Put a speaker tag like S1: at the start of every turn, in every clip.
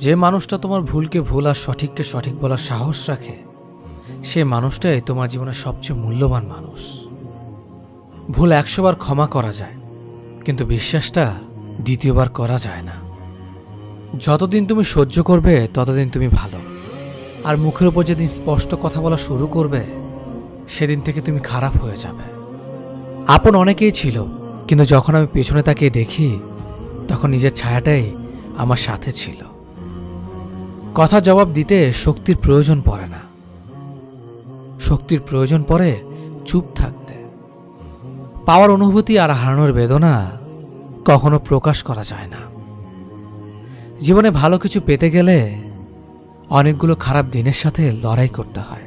S1: যে মানুষটা তোমার ভুলকে ভুল আর সঠিককে সঠিক বলার সাহস রাখে, সে মানুষটাই তোমার জীবনের সবচেয়ে মূল্যবান মানুষ। ভুল 100 বার ক্ষমা করা যায়, কিন্তু বিশ্বাসটা দ্বিতীয়বার করা যায় না। যতদিন তুমি সহ্য করবে ততদিন তুমি ভালো, আর মুখের উপর যেদিন স্পষ্ট কথা বলা শুরু করবে সেদিন থেকে তুমি খারাপ হয়ে যাবে। আপন অনেকেই ছিল, কিন্তু যখন আমি পেছনে তাকিয়ে দেখি তখন নিজের ছায়াটাই আমার সাথে ছিল। কথা জবাব দিতে শক্তির প্রয়োজন পড়ে না, শক্তির প্রয়োজন পড়ে চুপ থাকতে। পাওয়ার অনুভূতি আর হারানোর বেদনা কখনো প্রকাশ করা যায় না। জীবনে ভালো কিছু পেতে গেলে অনেকগুলো খারাপ দিনের সাথে লড়াই করতে হয়।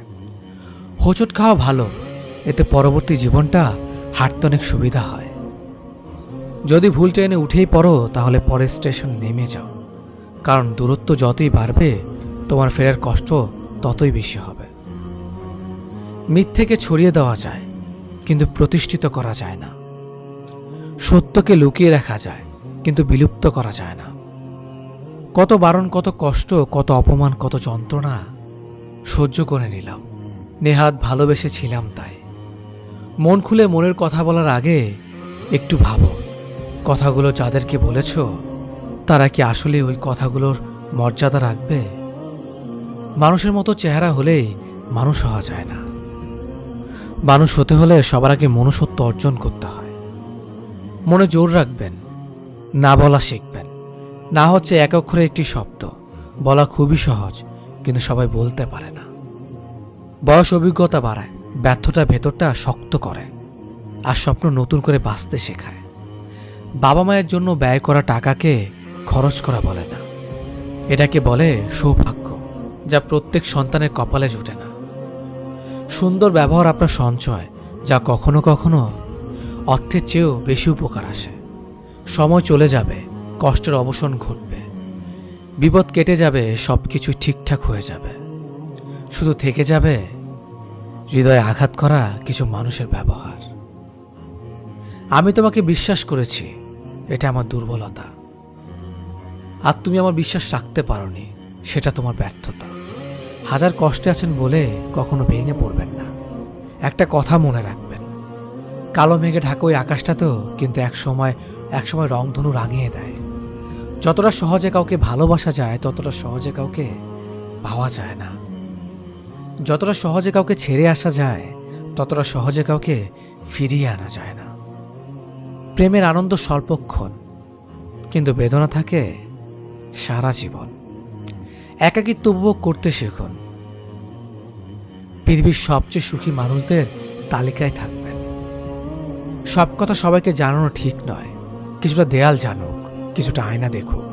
S1: হোঁচট খাওয়া ভালো, এতে পরবর্তী জীবনটা হাঁটতে অনেক সুবিধা হয়। যদি ভুল ট্রেনে উঠেই পড়ো তাহলে পরের স্টেশন নেমে যাও, কারণ দূরত্ব যতই বাড়বে তোমার ফেরার কষ্ট ততই বেশি হবে। মিথ্যেকে ছড়িয়ে দেওয়া যায়, কিন্তু প্রতিষ্ঠিত করা যায় না। সত্যকে লুকিয়ে রাখা যায়, কিন্তু বিলুপ্ত করা যায় না। কত বারণ, কত কষ্ট, কত অপমান, কত যন্ত্রণা সহ্য করে নিলাম, নেহাত ভালোবেসেছিলাম তাই। মন খুলে মনের কথা বলার আগে একটু ভাবো, কথাগুলো যাদেরকে বলেছ তারা কি আসলে ওই কথাগুলোর মর্যাদা রাখবে? মানুষের মতো চেহারা হলেই মানুষ হওয়া যায় না। মানুষ হতে হলে সবার আগে মনুষ্যত্ব অর্জন করতে হয়। মনে জোর রাখবেন, না বলা শিখবেন। না হচ্ছে এক অক্ষরে একটি শব্দ, বলা খুবই সহজ, কিন্তু সবাই বলতে পারে না। বয়স অভিজ্ঞতা বাড়ায়, ব্যর্থতা ভেতরটা শক্ত করে, আর স্বপ্ন নতুন করে বাঁচতে শেখায়। বাবা মায়ের জন্য ব্যয় করা টাকাকে খরচ করা বলে না, এটাকে বলে সৌভাগ্য, যা প্রত্যেক সন্তানের কপালে জুটে না। সুন্দর ব্যবহার আপনার সঞ্চয়, যা কখনো কখনো অর্থের চেয়েও বেশি উপকার আসে। সময় চলে যাবে, কষ্টের অবসান ঘটবে, বিপদ কেটে যাবে, সবকিছু ঠিকঠাক হয়ে যাবে। শুধু থেকে যাবে হৃদয়ে আঘাত করা কিছু মানুষের ব্যবহার। আমি তোমাকে বিশ্বাস করেছি, এটা আমার দুর্বলতা, আর তুমি আমার বিশ্বাস রাখতে পারোনি, সেটা তোমার ব্যর্থতা। হাজার কষ্টে আছেন বলে কখনো ভেঙে পড়বেন না। একটা কথা মনে রাখবেন, কালো মেঘে ঢাকা ওই আকাশটা তো কিন্তু একসময় রংধনু রাঙিয়ে দেয়। যতটা সহজে কাউকে ভালোবাসা যায় ততটা সহজে কাউকে পাওয়া যায় না। যতটা সহজে কাউকে ছেড়ে আসা যায় ততটা সহজে কাউকে ফিরিয়ে আনা যায় না। প্রেমের আনন্দ স্বল্পক্ষণ, কিন্তু বেদনা থাকে সারা জীবন। একাকিত্ব উপভোগ করতে শিখুন। পৃথিবীর সবচেয়ে সুখী মানুষদের তালিকায় থাকবেন। সব কথা সবাইকে জানানো ঠিক নয়, কিছুটা দেয়াল জানুক, কিছুটা আয়না দেখুক।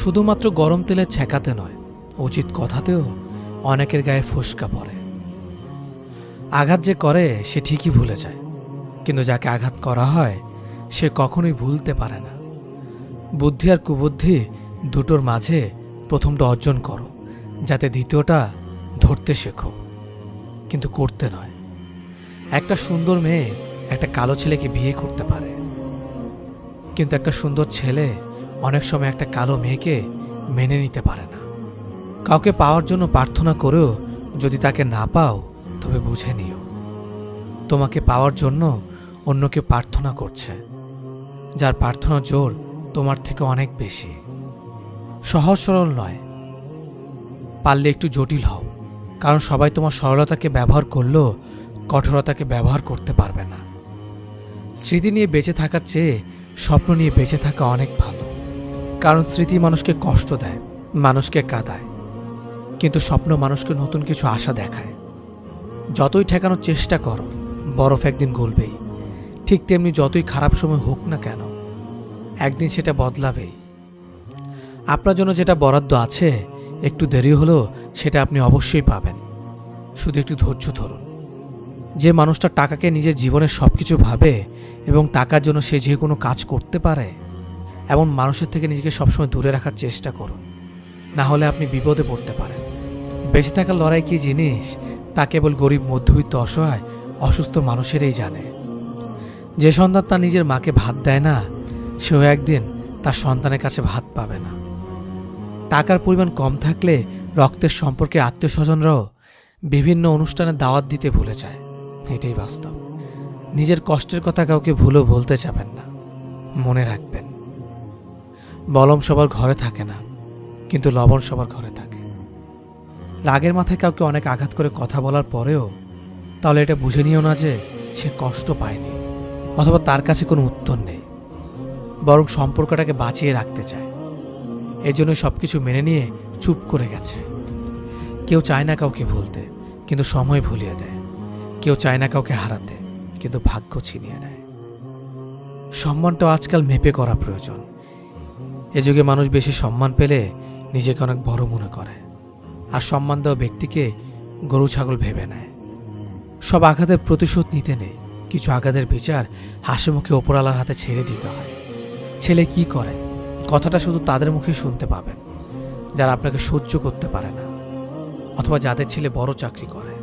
S1: শুধুমাত্র গরম তেলে ছেঁকাতে নয়, উচিত কথাতেও অনেকের গায়ে ফোস্কা পড়ে। আঘাত যে করে সে ঠিকই ভুলে যায়, কিন্তু যাকে আঘাত করা হয় সে কখনোই ভুলতে পারে না। বুদ্ধি আর কুবুদ্ধি দুটোর মাঝে প্রথমটা অর্জন করো, যাতে দ্বিতীয়টা ধরতে শেখো, কিন্তু করতে নয়। একটা সুন্দর মেয়ে একটা কালো ছেলেকে বিয়ে করতে পারে, কিন্তু একটা সুন্দর ছেলে অনেক সময় একটা কালো মেয়েকে মেনে নিতে পারে না। কাউকে পাওয়ার জন্য প্রার্থনা করেও যদি তাকে না পাও, তবে বুঝে নিও তোমাকে পাওয়ার জন্য অন্য কেউ প্রার্থনা করছে, যার প্রার্থনার জোর তোমার থেকে অনেক বেশি। সহজ সরল নয়, পারলে একটু জটিল হও, কারণ সবাই তোমার সরলতাকে ব্যবহার করলেও কঠোরতাকে ব্যবহার করতে পারবে না। স্মৃতি নিয়ে বেঁচে থাকার চেয়ে স্বপ্ন নিয়ে বেঁচে থাকা অনেক ভালো, কারণ স্মৃতি মানুষকে কষ্ট দেয়, মানুষকে কাঁদায়, কিন্তু স্বপ্ন মানুষকে নতুন কিছু আশা দেখায়। যতই ঠেকানোর চেষ্টা করো, বরফ একদিন গলবেই। ঠিক তেমনি যতই খারাপ সময় হোক না কেন, একদিন সেটা বদলাবেই। আপনার জন্য যেটা বরাদ্দ আছে, একটু দেরি হলেও সেটা আপনি অবশ্যই পাবেন। শুধু একটু ধৈর্য ধরুন। যে মানুষটা টাকাকে নিজের জীবনের সবকিছু ভাবে এবং টাকার জন্য সে যে কোনো কাজ করতে পারে, এমন মানুষের থেকে নিজেকে সবসময় দূরে রাখার চেষ্টা করুন, না হলে আপনি বিপদে পড়তে পারেন। বেঁচে থাকার লড়াই কী জিনিস তা কেবল গরিব, মধ্যবিত্ত, অসহায়, অসুস্থ মানুষেরই জানে। যে সন্তান তার নিজের মাকে ভাত দেয় না, সেও একদিন তার সন্তানের কাছে ভাত পাবে না। টাকার পরিমাণ কম থাকলে রক্তের সম্পর্কে আত্মীয় স্বজনরাও বিভিন্ন অনুষ্ঠানে দাওয়াত দিতে ভুলে যায়। এটাই বাস্তব। নিজের কষ্টের কথা কাউকে ভুলেও বলতে যাবেন না। মনে রাখবেন, বলম সবার ঘরে থাকে না, কিন্তু লবণ সবার ঘরে থাকে। রাগের মাথায় কাউকে অনেক আঘাত করে কথা বলার পরেও তাহলে এটা বুঝে নিও না যে সে কষ্ট পায়নি অথবা তার কাছে কোনো উত্তর নেই, বরং সম্পর্কটাকে বাঁচিয়ে রাখতে চায়। এই জন্যই সবকিছু মেনে নিয়ে চুপ করে গেছে। কেউ চায় না কাউকে ভুলতে, কিন্তু সময় ভুলিয়ে দেয়। কেউ চায় না কাউকে হারাতে, কিন্তু ভাগ্য ছিনিয়ে নেয়। সম্মানটাও আজকাল মেপে করা প্রয়োজন। এ যুগে মানুষ বেশি সম্মান পেলে নিজেকে অনেক বড় মনে করে, আর সম্মান দেওয়া ব্যক্তিকে গরু ছাগল ভেবে নেয়। সব আঘাতের প্রতিশোধ নিতে নেই, কিছু আঘাতের বিচার হাসি মুখে ওপরওয়ালার হাতে ছেড়ে দিতে হয়। ছেলে কি করে কথাটা শুধু তাদের মুখে শুনতে পাবেন যারা আপনাকে সহ্য করতে পারে না, অথবা যাদের ছেলে বড় চাকরি করে।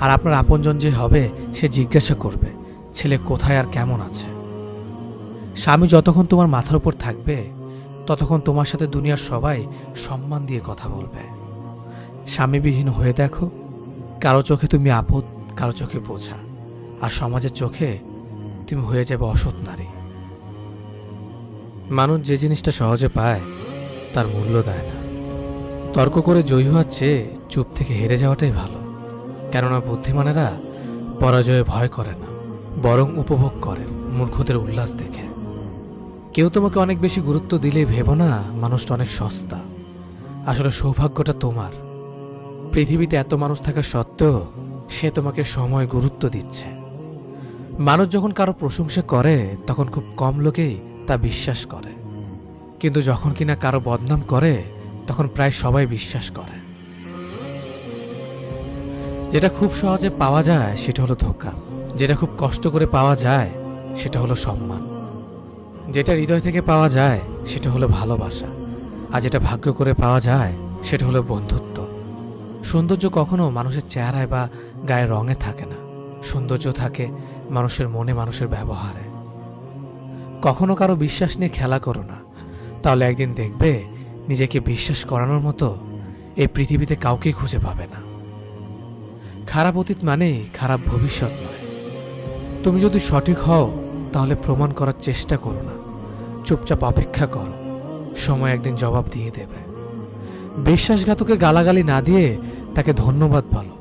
S1: আর আপনার আপনজন যে হবে সে জিজ্ঞাসা করবে ছেলে কোথায় আর কেমন আছে। স্বামী যতক্ষণ তোমার মাথার উপর থাকবে ততক্ষণ তোমার সাথে দুনিয়ার সবাই সম্মান দিয়ে কথা বলবে। স্বামীবিহীন হয়ে দেখো, কারো চোখে তুমি আপদ, কারো চোখে বোঝা, আর সমাজের চোখে তুমি হয়ে যাবে অসৎ নারী। মানুষ যে জিনিসটা সহজে পায় তার মূল্য দেয় না। তর্ক করে জয়ী হওয়ার চেয়ে চুপ থেকে হেরে যাওয়াটাই ভালো। কেননা বুদ্ধিমানেরা পরাজয়ে ভয় করে না, বরং উপভোগ করে মূর্খদের উল্লাস দেখে। কেউ তোমাকে অনেক বেশি গুরুত্ব দিলেই ভেবো না মানুষটা অনেক সস্তা। আসলে সৌভাগ্যটা তোমার। পৃথিবীতে এত মানুষ থাকা সত্ত্বেও সে তোমাকে সময় গুরুত্ব দিচ্ছে। মানুষ যখন কারো প্রশংসা করে তখন খুব কম লোকেই তা বিশ্বাস করে, কিন্তু যখন কিনা কারো বদনাম করে তখন প্রায় সবাই বিশ্বাস করে। যেটা খুব সহজে পাওয়া যায় সেটা হলো ধোঁকা, যেটা খুব কষ্ট করে পাওয়া যায় সেটা হলো সম্মান, যেটা হৃদয় থেকে পাওয়া যায় সেটা হলো ভালোবাসা, আর যেটা ভাগ্য করে পাওয়া যায় সেটা হলো বন্ধুত্ব। সৌন্দর্য কখনো মানুষের চেহারায় বা গায়ের রঙে থাকে না, সৌন্দর্য থাকে মানুষের মনে, মানুষের ব্যবহারে। কখনো কারো বিশ্বাস নিয়ে খেলা করো না, তাহলে একদিন দেখবে নিজেকে বিশ্বাস করানোর মতো এই পৃথিবীতে কাউকেই খুঁজে পাবে না। খারাপ অতীত মানেই খারাপ ভবিষ্যৎ নয়। তুমি যদি সঠিক হও তাহলে প্রমাণ করার চেষ্টা করো না, চুপচাপ অপেক্ষা করো, সময় একদিন জবাব দিয়ে দেবে। বিশ্বাসঘাতকে গালাগালি না দিয়ে তাকে ধন্যবাদ বলো,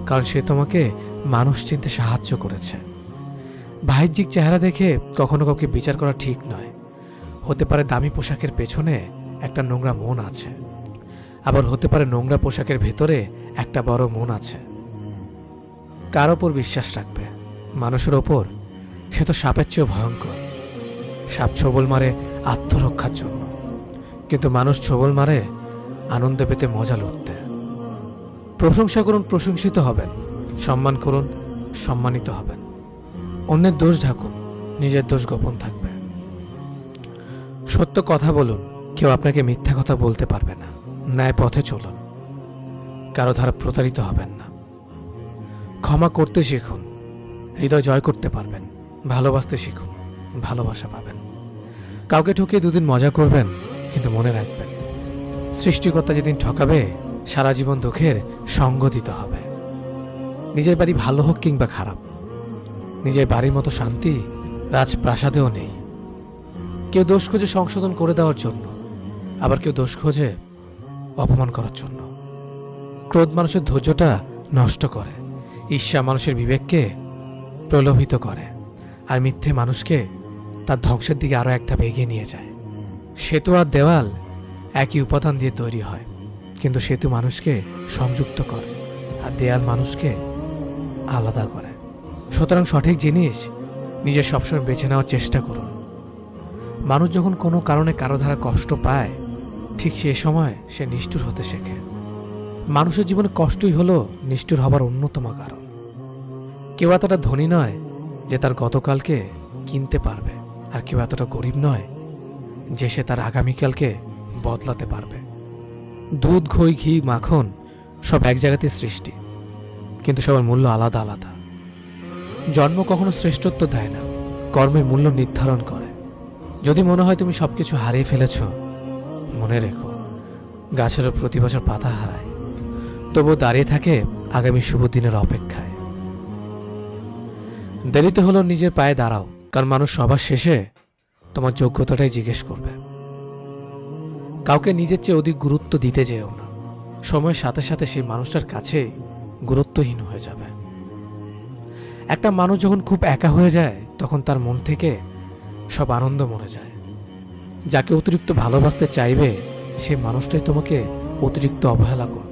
S1: কারণ সে তোমাকে মানুষ চিনতে সাহায্য করেছে। বাহ্যিক চেহারা দেখে কখনো কাউকে বিচার করা ঠিক নয়। হতে পারে দামি পোশাকের পেছনে একটা নোংরা মন আছে, আবার হতে পারে নোংরা পোশাকের ভেতরে একটা বড় মন আছে। কার ওপর বিশ্বাস রাখবে? মানুষের ওপর? সে তো সাপের চেয়েও ভয়ঙ্কর। সাপ ছোবল মারে আত্মরক্ষার জন্য, কিন্তু মানুষ ছোবল মারে আনন্দ পেতে, মজা লুটতে। প্রশংসা করুন, প্রশংসিত হবেন। সম্মান করুন, সম্মানিত হবেন। অন্যের দোষ ঢাকুন, নিজের দোষ গোপন থাকবে। সত্য কথা বলুন, কেউ আপনাকে মিথ্যা কথা বলতে পারবে না। ন্যায় পথে চলুন, কারো দ্বারা প্রতারিত হবেন না। ক্ষমা করতে শিখুন, হৃদয় জয় করতে পারবেন। ভালোবাসতে শিখুন, ভালোবাসা পাবেন। কাউকে ঠকিয়ে দুদিন মজা করবেন, কিন্তু মনে রাখবেন সৃষ্টিকর্তা যেদিন ঠকাবে সারা জীবন দুঃখের সঙ্গ দিতে হবে। নিজের বাড়ি ভালো হোক কিংবা খারাপ, নিজের বাড়ির মতো শান্তি রাজপ্রাসাদেও নেই। কেউ দোষ খোঁজে সংশোধন করে দেওয়ার জন্য, আবার কেউ দোষ খোঁজে অপমান করার জন্য। ক্রোধ মানুষের ধৈর্যটা নষ্ট করে, ঈর্ষা মানুষের বিবেককে প্রলোভিত করে, আর মিথ্যে মানুষকে তার ধ্বংসের দিকে আরো এক ধাপ এগিয়ে নিয়ে যায়। সেতু আর দেওয়াল একই উপাদান দিয়ে তৈরি হয়, কিন্তু সেতু মানুষকে সংযুক্ত করে আর দেয়াল মানুষকে আলাদা করে। সুতরাং সঠিক জিনিস নিজে সবসময় বেছে নেওয়ার চেষ্টা করুন। মানুষ যখন কোনো কারণে কারো দ্বারা কষ্ট পায়, ঠিক সে সময় সে নিষ্ঠুর হতে শেখে। মানুষের জীবনে কষ্টই হলো নিষ্ঠুর হবার অন্যতম কারণ। কেউ এতটা ধনী নয় যে তার গতকালকে কিনতে পারবে, আর কেউ এতটা গরিব নয় যে সে তার আগামীকালকে বদলাতে পারবে। দুধ, ঘই, ঘি, মাখন সব এক জায়গাতে সৃষ্টি, কিন্তু সবার মূল্য আলাদা আলাদা। জন্ম কখনো শ্রেষ্ঠত্ব দেয় না, কর্মের মূল্য নির্ধারণ করে। যদি মনে হয় তুমি সবকিছু হারিয়ে ফেলেছ, মনে রেখো গাছেরও প্রতি বছর পাতা হারায়, তবু দাঁড়িয়ে থাকে আগামী শুভ দিনের অপেক্ষায়। দেরিতে হলো নিজের পায়ে দাঁড়াও, কারণ মানুষ সবার শেষে তোমার যোগ্যতাটাই জিজ্ঞেস করবে। কাউকে নিজের চেয়ে অধিক গুরুত্ব দিতে যেও না, সময়ের সাথে সাথে সেই মানুষটার কাছে গুরুত্বহীন হয়ে যাবে। একটা মানুষ যখন খুব একা হয়ে যায়, তখন তার মন থেকে সব আনন্দ মরে যায়। যাকে অতিরিক্ত ভালোবাসতে চাইবে, সেই মানুষটাই তোমাকে অতিরিক্ত অবহেলা করবে।